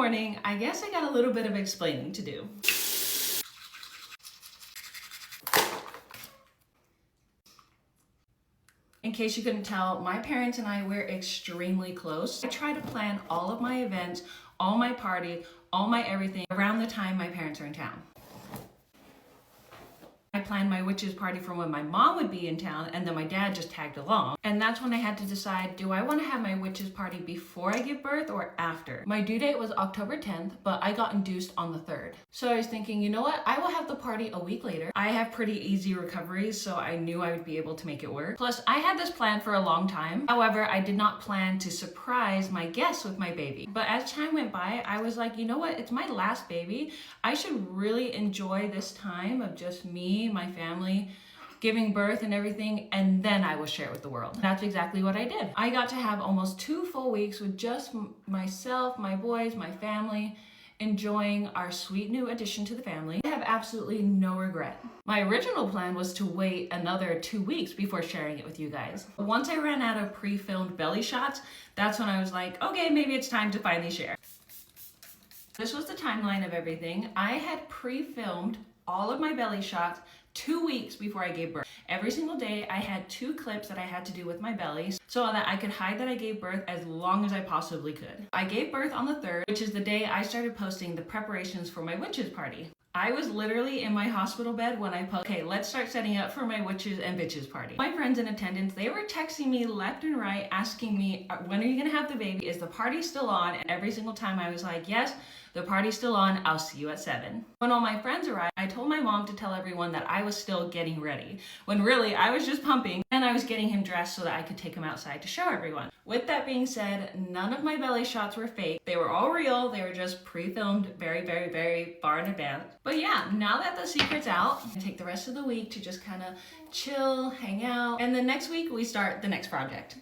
morning. I guess I got a little bit of explaining to do. In case you couldn't tell, my parents and I, we're extremely close. I try to plan all of my events, all my parties, all my everything around the time my parents are in town. I planned my witches party for when my mom would be in town, and then my dad just tagged along. And that's when I had to decide, do I want to have my witches party before I give birth or after? My due date was October 10th, but I got induced on the 3rd. So I was thinking, you know what? I will have the party a week later. I have pretty easy recoveries, so I knew I would be able to make it work. Plus, I had this planned for a long time. However, I did not plan to surprise my guests with my baby. But as time went by, I was like, you know what? It's my last baby. I should really enjoy this time of just me, my family, giving birth and everything, and then I will share it with the world. That's exactly what I did. I got to have almost 2 full weeks with just myself, my boys, my family, enjoying our sweet new addition to the family. I have absolutely no regret. My original plan was to wait another 2 weeks before sharing it with you guys. Once I ran out of pre-filmed belly shots, that's when I was like, okay, maybe it's time to finally share. This was the timeline of everything. I had pre-filmed all of my belly shots 2 weeks before I gave birth. Every single day I had 2 clips that I had to do with my belly so that I could hide that I gave birth as long as I possibly could. I gave birth on the 3rd, which is the day I started posting the preparations for my witches party. I was literally in my hospital bed when I posted, okay, let's start setting up for my witches and bitches party. My friends in attendance, they were texting me left and right, asking me, when are you gonna have the baby? Is the party still on? And every single time I was like, yes, the party's still on, I'll see you at 7. When all my friends arrived, I told my mom to tell everyone that I was still getting ready, when really I was just pumping and I was getting him dressed so that I could take him outside to show everyone. With that being said, none of my belly shots were fake. They were all real. They were just pre-filmed very, very, very far in advance. But yeah, now that the secret's out, I take the rest of the week to just kind of chill, hang out, and then next week we start the next project.